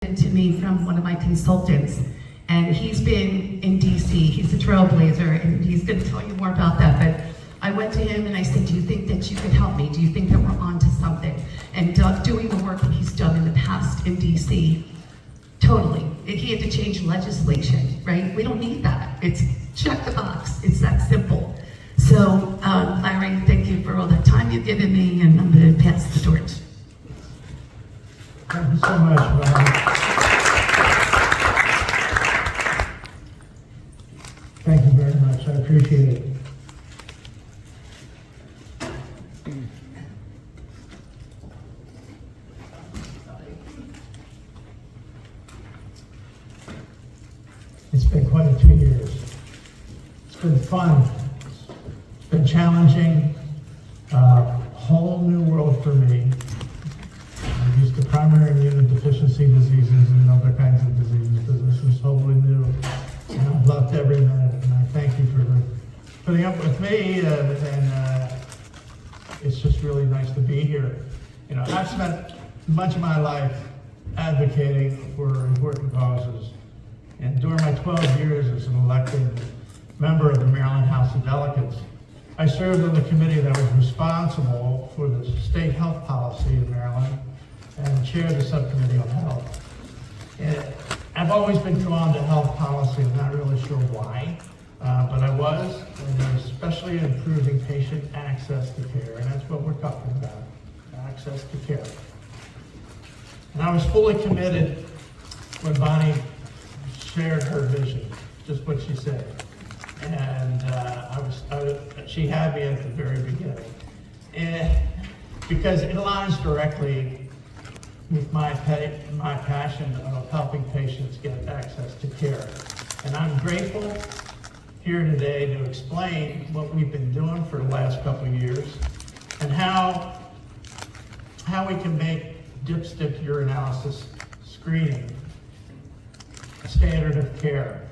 to me from one of my consultants, and he's been in DC. He's a trailblazer, and he's going to tell you more about that. But I went to him and I said, do you think that you could help me? Do you think that we're onto something? And doing the work that he's done in the past in DC, totally. He had to change legislation, right? We don't need that. It's check the box. It's that simple. So, Larry, thank you for all the time you've given me, and I'm going to pass the torch. Thank you so much, Ron. Thank you very much. I appreciate it. It's been quite a 2 years. It's been fun. It's been challenging. Whole new world for me. I'm used to primary immunodeficiency diseases and other kinds of diseases, but this was totally new. And I've loved every minute, and I thank you for putting up with me, and it's just really nice to be here. You know, I've spent much of my life advocating for important causes, and during my 12 years as an elected member of the Maryland House of Delegates, I served on the committee that was responsible for the state health policy in Maryland and chaired the subcommittee on health. And I've always been drawn to health policy. I'm not really sure why, but I was, and especially improving patient access to care, and that's what we're talking about, access to care. And I was fully committed when Bonnie shared her vision, just what she said. And she had me at the very beginning. And because it aligns directly with my passion of helping patients get access to care. And I'm grateful here today to explain what we've been doing for the last couple of years and how we can make dipstick urinalysis screening a standard of care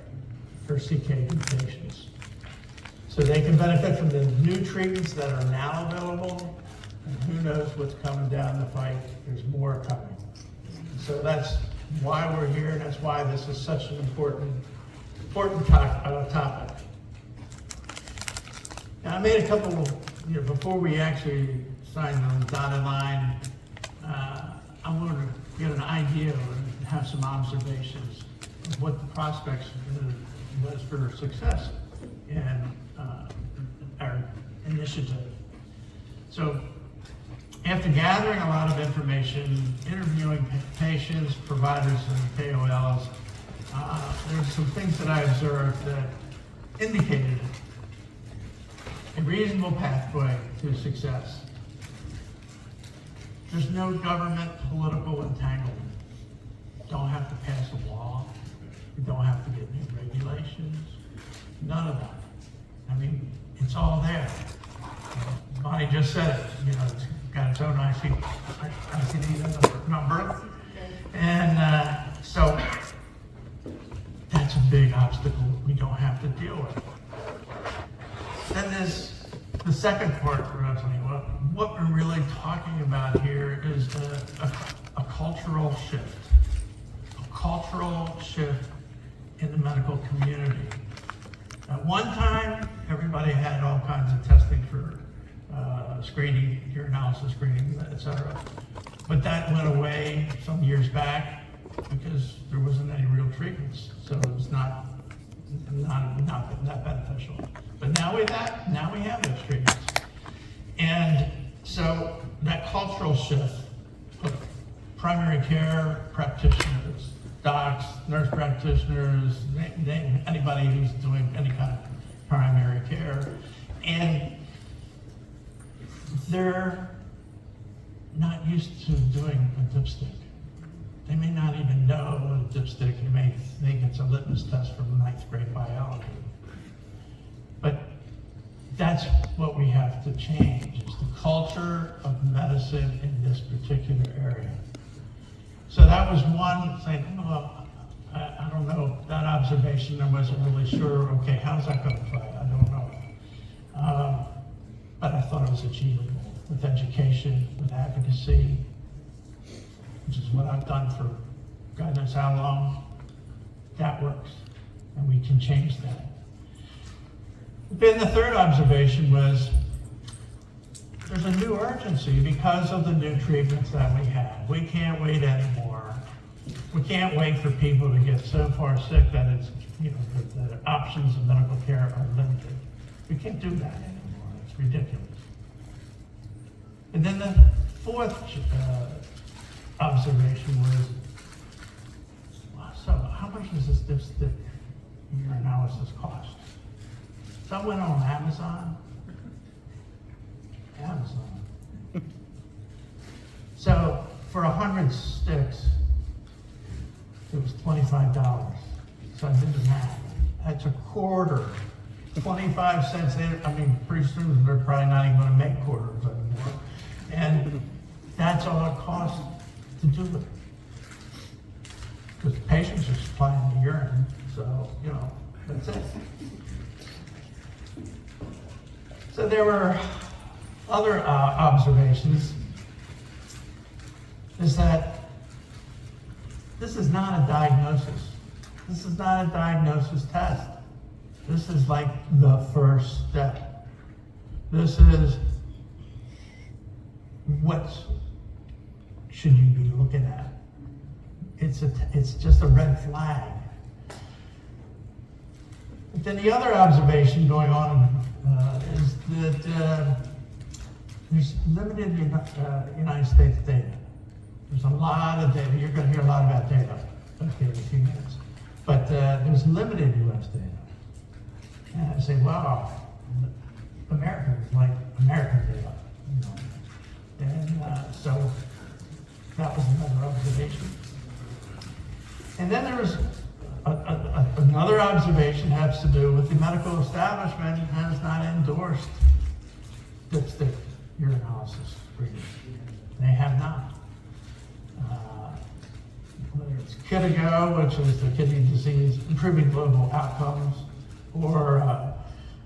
for CKD patients. So they can benefit from the new treatments that are now available, and who knows what's coming down the pike. There's more coming. So that's why we're here, and that's why this is such an important topic. Now, I made a couple, before we actually signed the dotted line, I wanted to get an idea and have some observations of what the prospects was for success in our initiative. So after gathering a lot of information, interviewing patients, providers, and KOLs, there's some things that I observed that indicated a reasonable pathway to success. There's no government political entanglement. You don't have to pass a law. You don't have to get new regulations. None of that. I mean, it's all there. Bonnie just said it. It's got its own ICD number. And so that's a big obstacle we don't have to deal with. Then there's the second part where I was like, well, what we're really talking about here is a cultural shift. A cultural shift in the medical community. At one time, everybody had all kinds of testing for screening, urinalysis screening, etc. But that went away some years back because there wasn't any real treatments, so it was not that beneficial. But now we have those treatments, and so that cultural shift of primary care practitioners, docs, nurse practitioners, anybody who's doing any kind of primary care, and they're not used to doing a dipstick. They may not even know what a dipstick is. They may think it's a litmus test from ninth grade biology. But that's what we have to change, is the culture of medicine in this particular area. So that was one thing. Well, I don't know, that observation, I wasn't really sure, okay, how's that going to play? I don't know. But I thought it was achievable with education, with advocacy, which is what I've done for God knows how long that works, and we can change that. Then the third observation was there's a new urgency because of the new treatments that we have. We can't wait anymore. We can't wait for people to get so far sick that it's, the options of medical care are limited. We can't do that anymore. It's ridiculous. And then the fourth observation was, so how much does this dipstick urinalysis cost? So I went on Amazon. So for 100 sticks, it was $25. So I did the math. That's a quarter, 25 cents. Pretty soon they're probably not even going to make quarters anymore. And that's all it costs to do it. Because the patients are supplying the urine, so, that's it. So there were other observations, is that this is not a diagnosis. This is not a diagnosis test. This is like the first step. This is what should you be looking at. It's just a red flag. But then the other observation going on is that there's limited United States data. There's a lot of data. You're going to hear a lot about data in a few minutes. But there's limited U.S. data. And I say, wow, Americans like American data. And so that was another observation. And then there was another observation has to do with the medical establishment has not endorsed dipstick urinalysis screening. They have not. Whether it's KIDIGO, which is the kidney disease improving global outcomes, or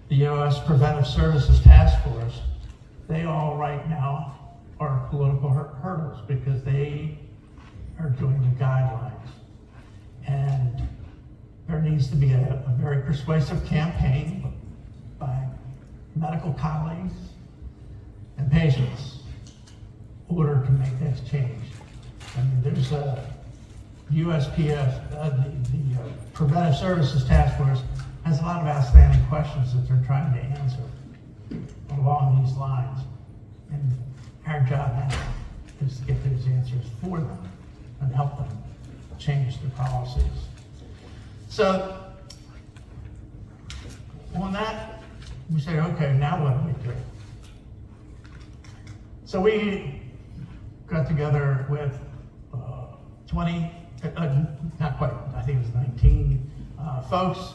the U.S. Preventive Services Task Force, they all right now are political hurdles because they are doing the guidelines. And there needs to be a very persuasive campaign by medical colleagues and patients in order to make this change. There's a USPS, the Preventive Services Task Force, has a lot of outstanding questions that they're trying to answer along these lines. And our job now is to get those answers for them and help them change the policies. So on that, we say, okay, now what do we do? So we got together with 20, not quite, I think it was 19 folks,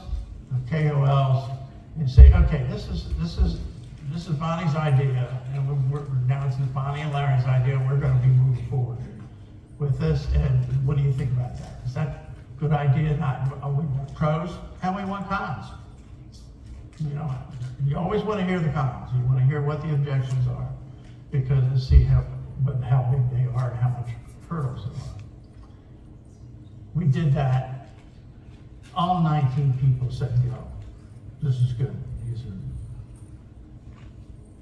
KOLs, and say, okay, this is Bonnie's idea, and we're now it's Bonnie and Larry's idea. We're going to be moving forward with this, and what do you think about that? Is that a good idea? We want pros and we want cons. You always want to hear the cons. You want to hear what the objections are, because to see how big they are and how much hurdles there are. We did that. All 19 people said, this is good. These are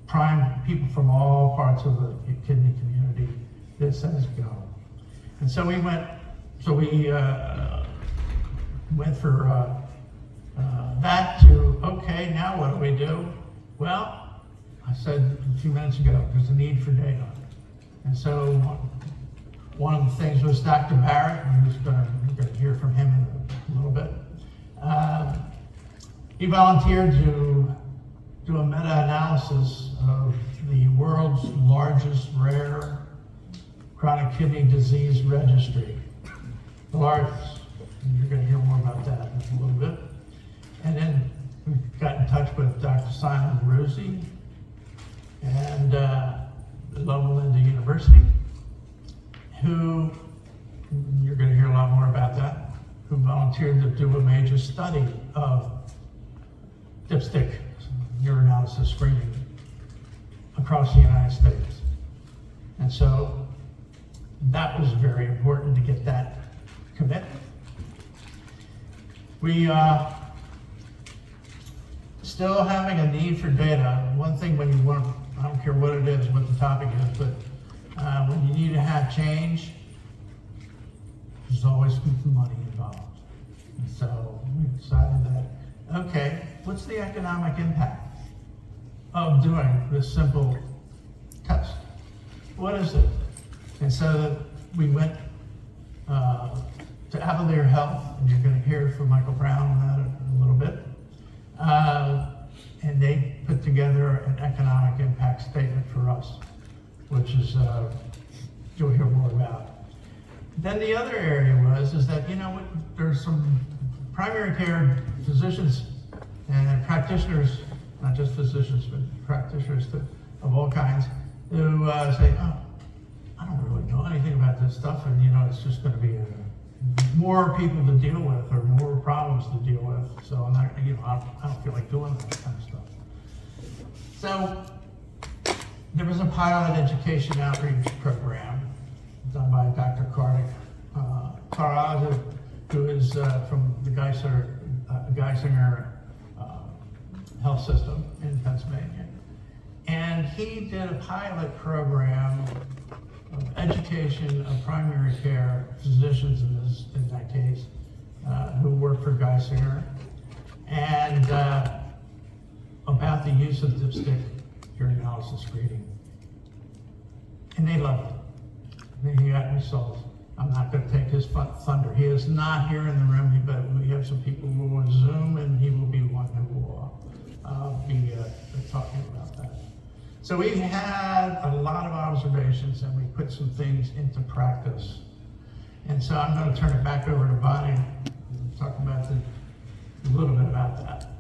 prime people from all parts of the kidney community that says go. And so we went for that to, okay, now what do we do? Well, I said a few minutes ago, there's a need for data. And so one of the things was Dr. Barrett, and we're going to hear from him in a little bit. He volunteered to do a meta-analysis of the world's largest rare chronic kidney disease registry, the largest. And you're going to hear more about that in a little bit. And then we got in touch with Dr. Simon Rusi and Loma Linda University, who, you're going to hear a lot more about that, who volunteered to do a major study of dipstick urinalysis screening across the United States. And so that was very important to get that commit. We still having a need for data. One thing when you want, I don't care what it is, what the topic is, but when you need to have change, there's always some money involved. And so we decided that, okay, what's the economic impact of doing this simple test? What is it? And so we went to Avalier Health, and you're going to hear from Michael Brown on that in a little bit. And they put together an economic impact statement for us, which is, you'll hear more about. Then the other area is that, you know, there's some primary care physicians and practitioners, not just physicians, but practitioners of all kinds, who say, oh, I don't really know anything about this stuff, and you know, it's just going to be more people to deal with or more problems to deal with. So I'm not, you know, I don't feel like doing that kind of stuff. So there was a pilot education outreach program done by Dr. Carl, who is from the Geisinger Health System in Pennsylvania. And he did a pilot program of education of primary care physicians in that case, who work for Geisinger, and about the use of dipstick urinalysis screening. And they loved it. He got results. I'm not going to take his thunder. He is not here in the room, but we have some people who will Zoom, and he will be one who will be talking about that. So we had a lot of observations, and we put some things into practice. And so I'm going to turn it back over to Bonnie and talk about a little bit about that.